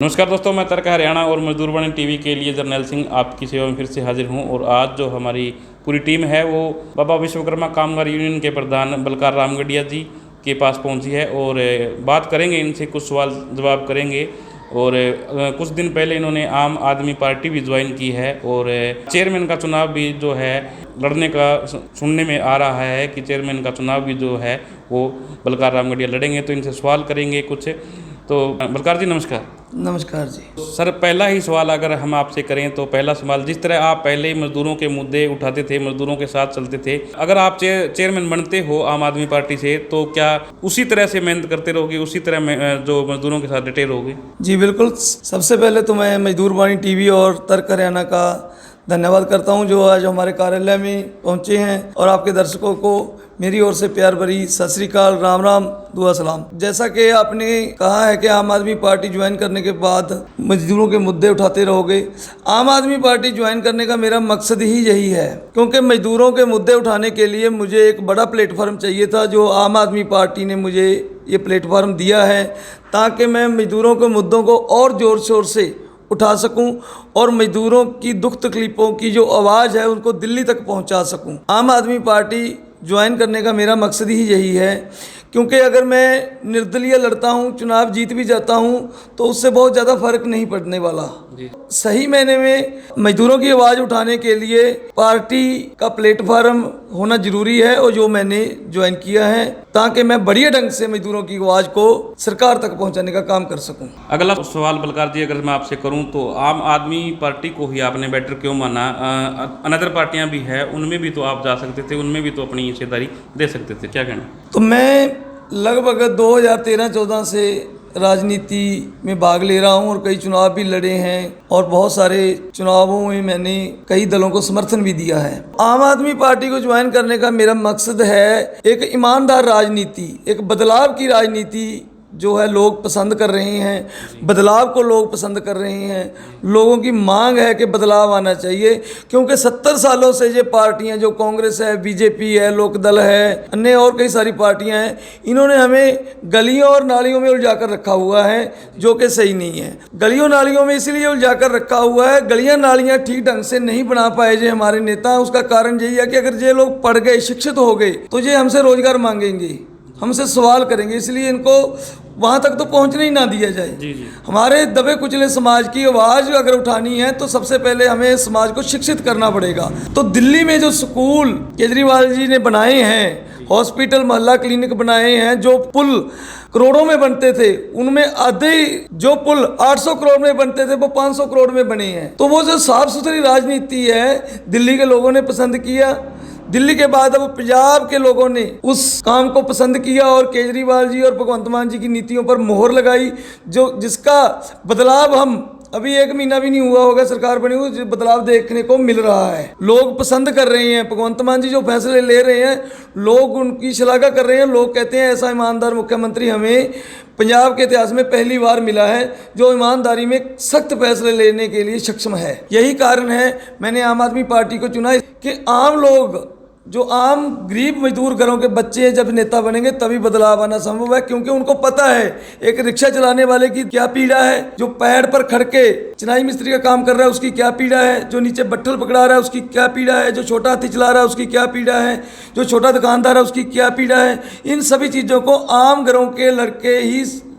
नमस्कार दोस्तों, मैं तर्क हरियाणा और मजदूर वाणी टीवी के लिए जर्नैल सिंह आपकी सेवा में फिर से हाजिर हूं। और आज जो हमारी पूरी टीम है वो बाबा विश्वकर्मा कामगार यूनियन के प्रधान बलकार रामगढ़िया जी के पास पहुंची है और बात करेंगे, इनसे कुछ सवाल जवाब करेंगे। और कुछ दिन पहले इन्होंने आम आदमी पार्टी भी ज्वाइन की है और चेयरमैन का चुनाव भी जो है लड़ने का सुनने में आ रहा है कि चेयरमैन का चुनाव भी जो है वो बलकार रामगढ़िया लड़ेंगे। तो इनसे सवाल करेंगे कुछ। तो बलकार जी नमस्कार। नमस्कार जी। सर, पहला ही सवाल अगर हम आपसे करें तो पहला सवाल, जिस तरह आप पहले ही मजदूरों के मुद्दे उठाते थे, मजदूरों के साथ चलते थे, अगर आप चेयरमैन बनते हो आम आदमी पार्टी से तो क्या उसी तरह से मेहनत करते रहोगे, उसी तरह जो मजदूरों के साथ डटे रहोगे? जी बिल्कुल। सबसे पहले तो मैं मजदूर वाणी टीवी और तर्क हरियाणा का धन्यवाद करता हूं जो आज हमारे कार्यालय में पहुंचे हैं, और आपके दर्शकों को मेरी ओर से प्यार भरी सत श्री अकाल, राम राम, दुआ सलाम। जैसा कि आपने कहा है कि आम आदमी पार्टी ज्वाइन करने के बाद मजदूरों के मुद्दे उठाते रहोगे। आम आदमी पार्टी ज्वाइन करने का मेरा मकसद ही यही है, क्योंकि मजदूरों के मुद्दे उठाने के लिए मुझे एक बड़ा प्लेटफॉर्म चाहिए था, जो आम आदमी पार्टी ने मुझे ये प्लेटफॉर्म दिया है, ताकि मैं मजदूरों के मुद्दों को और ज़ोर शोर से उठा सकूं और मजदूरों की दुख तकलीफ़ों की जो आवाज़ है उनको दिल्ली तक पहुंचा सकूं। आम आदमी पार्टी ज्वाइन करने का मेरा मकसद ही यही है, क्योंकि अगर मैं निर्दलीय लड़ता हूं, चुनाव जीत भी जाता हूं, तो उससे बहुत ज़्यादा फर्क नहीं पड़ने वाला। सही मायने में मजदूरों की आवाज़ उठाने के लिए पार्टी का प्लेटफार्म होना जरूरी है, और जो मैंने ज्वाइन किया है ताकि मैं बढ़िया ढंग से मजदूरों की आवाज़ को सरकार तक पहुंचाने का काम कर सकूं। अगला सवाल बलकार जी, अगर मैं आपसे करूं तो आम आदमी पार्टी को ही आपने बेटर क्यों माना? अनदर पार्टियां भी है, उनमें भी तो आप जा सकते थे, उनमें भी तो अपनी हिस्सेदारी दे सकते थे, क्या कहना? तो मैं लगभग 2013-14 से राजनीति में भाग ले रहा हूं और कई चुनाव भी लड़े हैं, और बहुत सारे चुनावों में मैंने कई दलों को समर्थन भी दिया है। आम आदमी पार्टी को ज्वाइन करने का मेरा मकसद है एक ईमानदार राजनीति, एक बदलाव की राजनीति जो है लोग पसंद कर रहे हैं, बदलाव को लोग पसंद कर रहे हैं। लोगों की मांग है कि बदलाव आना चाहिए, क्योंकि 70 सालों से ये पार्टियां, जो कांग्रेस है, बीजेपी है, लोकदल है, अन्य और कई सारी पार्टियां हैं, इन्होंने हमें गलियों और नालियों में उलझा कर रखा हुआ है, जो कि सही नहीं है। गलियों नालियों में इसलिए उलझा कर रखा हुआ है, गलियाँ नालियाँ ठीक ढंग से नहीं बना पाए जो हमारे नेता। उसका कारण यही है कि अगर ये लोग पढ़ गए, शिक्षित हो गए, तो ये हमसे रोजगार मांगेंगे, हमसे सवाल करेंगे, इसलिए इनको वहाँ तक तो पहुँचने ही ना दिया जाए। जी जी। हमारे दबे कुचले समाज की आवाज़ अगर उठानी है तो सबसे पहले हमें समाज को शिक्षित करना पड़ेगा। तो दिल्ली में जो स्कूल केजरीवाल जी ने बनाए हैं, हॉस्पिटल, मोहल्ला क्लिनिक बनाए हैं, जो पुल करोड़ों में बनते थे, उनमें आधे जो पुल 800 करोड़ में बनते थे वो 500 करोड़ में बने हैं। तो वो जो साफ सुथरी राजनीति है दिल्ली के लोगों ने पसंद किया। दिल्ली के बाद अब पंजाब के लोगों ने उस काम को पसंद किया और केजरीवाल जी और भगवंत मान जी की नीतियों पर मोहर लगाई, जिसका बदलाव हम अभी 1 महीना भी नहीं हुआ होगा सरकार बनी हुई, बदलाव देखने को मिल रहा है। लोग पसंद कर रहे हैं भगवंत मान जी जो फैसले ले रहे हैं, लोग उनकी शलाघा कर रहे हैं। लोग कहते हैं ऐसा ईमानदार मुख्यमंत्री हमें पंजाब के इतिहास में पहली बार मिला है, जो ईमानदारी में सख्त फैसले लेने के लिए सक्षम है। यही कारण है मैंने आम आदमी पार्टी को चुना कि आम लोग, जो आम गरीब मजदूर घरों के बच्चे जब नेता बनेंगे तभी बदलाव आना संभव है, क्योंकि उनको पता है एक रिक्शा चलाने वाले की क्या पीड़ा है, जो पैर पर खड़ के चिनाई मिस्त्री का काम कर रहा है उसकी क्या पीड़ा है, जो नीचे बट्ठल पकड़ा रहा है उसकी क्या पीड़ा है, जो छोटा हाथी चला रहा है उसकी क्या पीड़ा है, जो छोटा दुकानदार है उसकी क्या पीड़ा है। इन सभी चीज़ों को आम घरों के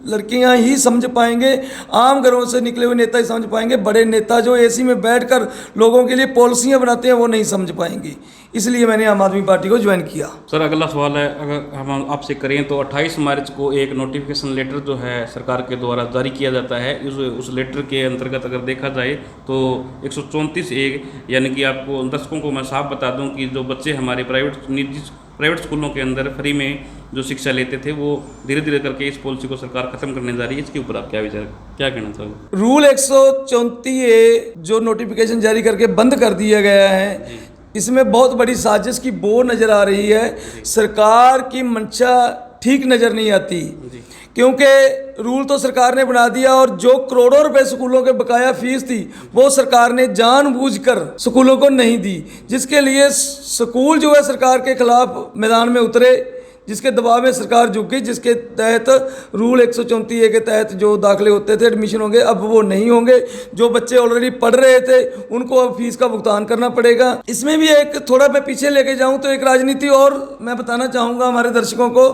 लड़कियां ही समझ पाएंगे, आम घरों से निकले हुए नेता ही समझ पाएंगे। बड़े नेता जो एसी में बैठकर लोगों के लिए पॉलिसियां बनाते हैं वो नहीं समझ पाएंगे। इसलिए मैंने आम आदमी पार्टी को ज्वाइन किया। सर, अगला सवाल है, अगर हम आपसे करें तो 28 मार्च को एक नोटिफिकेशन लेटर जो है सरकार के द्वारा जारी किया जाता है। उस लेटर के अंतर्गत अगर देखा जाए तो 134(1), यानी कि आपको दर्शकों को मैं साफ बता दूं कि जो बच्चे हमारे प्राइवेट स्कूलों के अंदर फ्री में जो शिक्षा लेते थे, वो धीरे धीरे करके इस पॉलिसी को सरकार खत्म करने जा रही है। इसके ऊपर आप क्या कहना चाहोगे? रूल 134(a) जो नोटिफिकेशन जारी करके बंद कर दिया गया है, इसमें बहुत बड़ी साजिश की बो नज़र आ रही है। सरकार की मंशा ठीक नज़र नहीं आती, क्योंकि रूल तो सरकार ने बना दिया, और जो करोड़ों रुपए स्कूलों के बकाया फीस थी वो सरकार ने जानबूझकर स्कूलों को नहीं दी, जिसके लिए स्कूल जो है सरकार के खिलाफ मैदान में उतरे, जिसके दबाव में सरकार झुक गई, जिसके तहत रूल 134A के तहत जो दाखिले होते थे, एडमिशन होंगे, अब वो नहीं होंगे। जो बच्चे ऑलरेडी पढ़ रहे थे उनको अब फीस का भुगतान करना पड़ेगा। इसमें भी एक थोड़ा मैं पीछे लेके जाऊं तो एक राजनीति और मैं बताना चाहूँगा हमारे दर्शकों को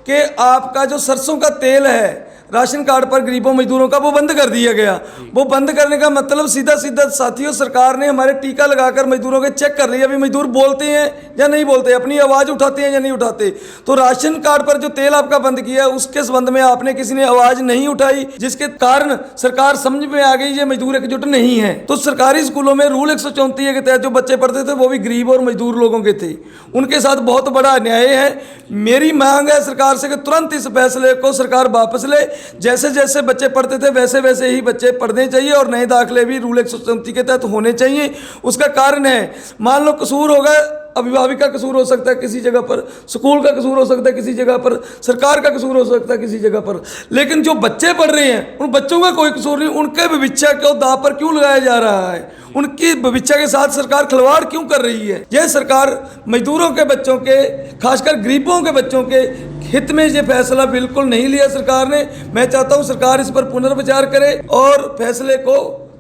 कि आपका जो सरसों का तेल है राशन कार्ड पर गरीबों मजदूरों का, वो बंद कर दिया गया। वो बंद करने का मतलब सीधा सीधा साथियों, सरकार ने हमारे टीका लगाकर मजदूरों के चेक कर लिया, अभी मजदूर बोलते हैं या नहीं बोलते, अपनी आवाज़ उठाते हैं या नहीं उठाते। तो राशन कार्ड पर जो तेल आपका बंद किया उसके संबंध में आपने किसी ने आवाज़ नहीं उठाई, जिसके कारण सरकार समझ में आ गई ये मजदूर एकजुट नहीं है। तो सरकारी स्कूलों में रूल 134 के तहत जो बच्चे पढ़ते थे वो भी गरीब और मजदूर लोगों के थे, उनके साथ बहुत बड़ा अन्याय है। मेरी मांग है सरकार से कि तुरंत इस फैसले को सरकार वापस ले। जैसे जैसे बच्चे पढ़ते थे वैसे वैसे ही बच्चे पढ़ने चाहिए और नए दाखिले भी रूल 134 के तहत होने चाहिए। उसका कारण है, मान लो कसूर होगा, अभिभावक का कसूर हो सकता है किसी जगह पर, स्कूल का कसूर हो सकता है किसी जगह पर, सरकार का कसूर हो सकता है किसी जगह पर, लेकिन जो बच्चे पढ़ रहे हैं उन बच्चों का कोई कसूर नहीं। उनके भविष्य को दांव पर क्यों लगाया जा रहा है? उनकी भविष्य के साथ सरकार खिलवाड़ क्यों कर रही है? यह सरकार मजदूरों के बच्चों के, खासकर गरीबों के बच्चों के हित में ये फैसला बिल्कुल नहीं लिया सरकार ने। मैं चाहता हूं सरकार इस पर पुनर्विचार करे और फैसले को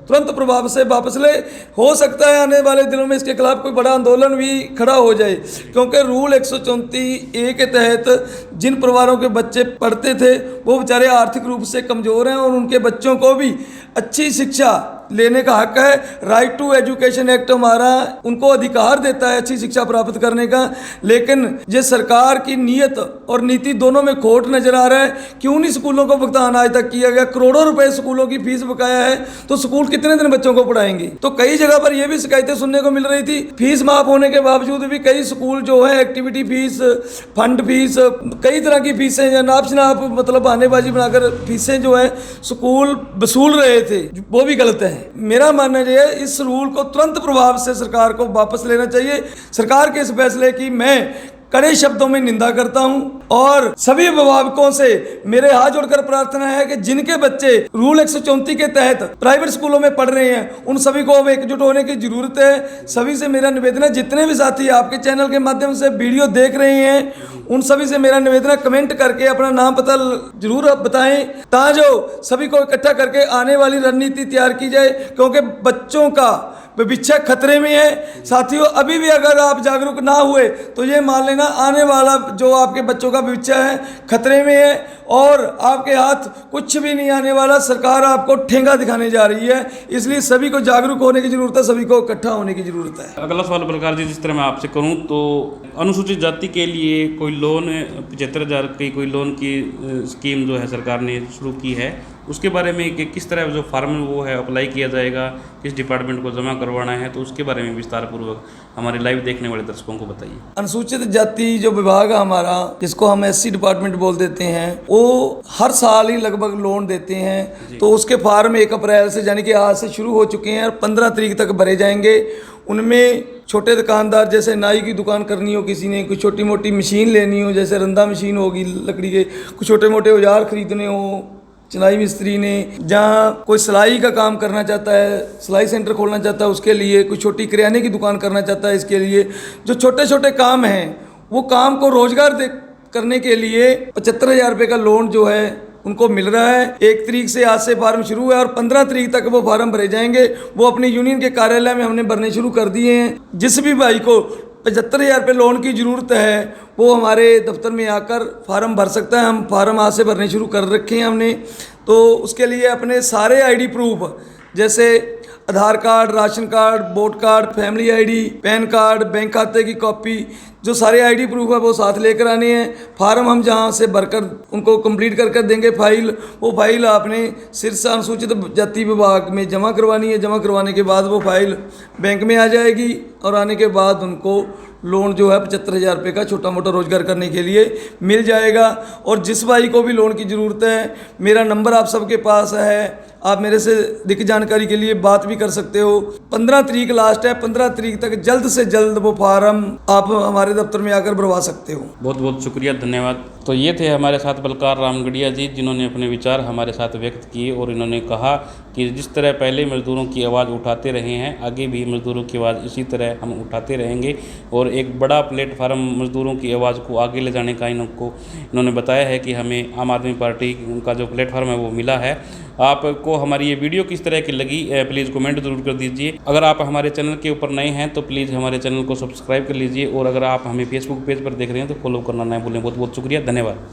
तुरंत प्रभाव से वापस ले। हो सकता है आने वाले दिनों में इसके खिलाफ कोई बड़ा आंदोलन भी खड़ा हो जाए, क्योंकि रूल 134A के तहत जिन परिवारों के बच्चे पढ़ते थे वो बेचारे आर्थिक रूप से कमज़ोर हैं और उनके बच्चों को भी अच्छी शिक्षा लेने का हक है। राइट टू एजुकेशन एक्ट हमारा उनको अधिकार देता है अच्छी शिक्षा प्राप्त करने का, लेकिन ये सरकार की नीयत और नीति दोनों में खोट नजर आ रहा है। क्यों नहीं स्कूलों को भुगतान आज तक किया गया? करोड़ों रुपए स्कूलों की फीस बकाया है, तो स्कूल कितने दिन बच्चों को पढ़ाएंगे? तो कई जगह पर यह भी शिकायतें सुनने को मिल रही थी, फीस माफ होने के बावजूद भी कई स्कूल जो है एक्टिविटी फीस, फंड फीस, कई तरह की फीसें या नाप शनाप मतलब बहानेबाजी बनाकर फीसें जो है स्कूल वसूल रहे थे, वो भी गलत है। मेरा मानना यह है इस रूल को तुरंत प्रभाव से सरकार को वापस लेना चाहिए। सरकार के इस फैसले की मैं कड़े शब्दों में निंदा करता हूं और सभी अभिभावकों से मेरे हाथ जोड़कर प्रार्थना है कि जिनके बच्चे रूल 134 के तहत प्राइवेट स्कूलों में पढ़ रहे हैं उन सभी को अब एकजुट होने की जरूरत है। सभी से मेरा निवेदन है, जितने भी साथी आपके चैनल के माध्यम से वीडियो देख रहे हैं उन सभी से मेरा निवेदन है, कमेंट करके अपना नाम पता जरूर बताएं ताकि सभी को इकट्ठा करके आने वाली रणनीति तैयार की जाए, क्योंकि बच्चों का भविष्य खतरे में है। साथियों, अभी भी अगर आप जागरूक ना हुए तो ये मान लेना आने वाला जो आपके बच्चों का भविष्य है खतरे में है और आपके हाथ कुछ भी नहीं आने वाला। सरकार आपको ठेंगा दिखाने जा रही है, इसलिए सभी को जागरूक होने की जरूरत है, सभी को इकट्ठा होने की जरूरत है। अगला सवाल बलकार जी, जिस तरह मैं आपसे करूं तो अनुसूचित जाति के लिए कोई लोन 75,000 की कोई लोन की स्कीम जो है सरकार ने शुरू की है, उसके बारे में कि किस तरह जो फॉर्म वो है अप्लाई किया जाएगा, किस डिपार्टमेंट को जमा करवाना है, तो उसके बारे में विस्तार पूर्वक हमारे लाइव देखने वाले दर्शकों को बताइए। अनुसूचित जाति जो विभाग है हमारा, जिसको हम SC डिपार्टमेंट बोल देते हैं, वो हर साल ही लगभग लोन देते हैं। तो उसके फॉर्म 1 अप्रैल से यानी कि आज से शुरू हो चुके हैं और 15 तारीख तक भरे जाएंगे। उनमें छोटे दुकानदार जैसे नाई की दुकान करनी हो, किसी ने कुछ छोटी मोटी मशीन लेनी हो, जैसे रंदा मशीन होगी लकड़ी के, कुछ छोटे मोटे औजार खरीदने हो, सिलाई मिस्त्री ने जहाँ कोई सिलाई का काम करना चाहता है, सिलाई सेंटर खोलना चाहता है उसके लिए, कुछ छोटी किराने की दुकान करना चाहता है इसके लिए, जो छोटे छोटे काम हैं वो काम को रोजगार करने के लिए 75,000 रुपये का लोन जो है उनको मिल रहा है। 1 तारीख से आज से फार्म शुरू है और 15 तारीख तक वो फार्म भरे जाएंगे। वो अपनी यूनियन के कार्यालय में हमने भरने शुरू कर दिए हैं। जिस भी भाई को 75,000 रुपये लोन की ज़रूरत है वो हमारे दफ्तर में आकर फार्म भर सकता है। हम फार्म आज से भरने शुरू कर रखे हैं हमने। तो उसके लिए अपने सारे ID प्रूफ जैसे Aadhaar card, ration card, vote card, family ID, PAN card, bank खाते की कॉपी, जो सारे ID प्रूफ है वो साथ लेकर आने हैं। फार्म हम जहाँ से भरकर उनको कंप्लीट कर देंगे फाइल, वो फाइल आपने सिरसा अनुसूचित जाति विभाग में जमा करवानी है। जमा करवाने के बाद वो फाइल बैंक में आ जाएगी और आने के बाद उनको लोन जो है 75,000 रुपये का छोटा मोटा रोजगार करने के लिए मिल जाएगा। और जिस भाई को भी लोन की ज़रूरत है, मेरा नंबर आप सबके पास है, आप मेरे से अधिक जानकारी के लिए बात भी कर सकते हो। 15 तारीख लास्ट है, 15 तारीख तक जल्द से जल्द वो फार्म आप हमारे दफ्तर में आकर भरवा सकते हो। बहुत बहुत शुक्रिया, धन्यवाद। तो ये थे हमारे साथ बलकार रामगढ़िया जी, जिन्होंने अपने विचार हमारे साथ व्यक्त किए और इन्होंने कहा कि जिस तरह पहले मज़दूरों की आवाज़ उठाते रहे हैं, आगे भी मज़दूरों की आवाज़ इसी तरह हम उठाते रहेंगे और एक बड़ा प्लेटफार्म मज़दूरों की आवाज़ को आगे ले जाने का इन्होंने बताया है कि हमें आम आदमी पार्टी का जो प्लेटफार्म है वो मिला है। आपको हमारी ये वीडियो किस तरह की लगी प्लीज़ कमेंट ज़रूर कर दीजिए। अगर आप हमारे चैनल के ऊपर नए हैं तो प्लीज़ हमारे चैनल को सब्सक्राइब कर लीजिए और अगर आप हमें फेसबुक पेज पर देख रहे हैं तो फॉलो करना ना भूलें। बहुत बहुत शुक्रिया, धन्यवाद।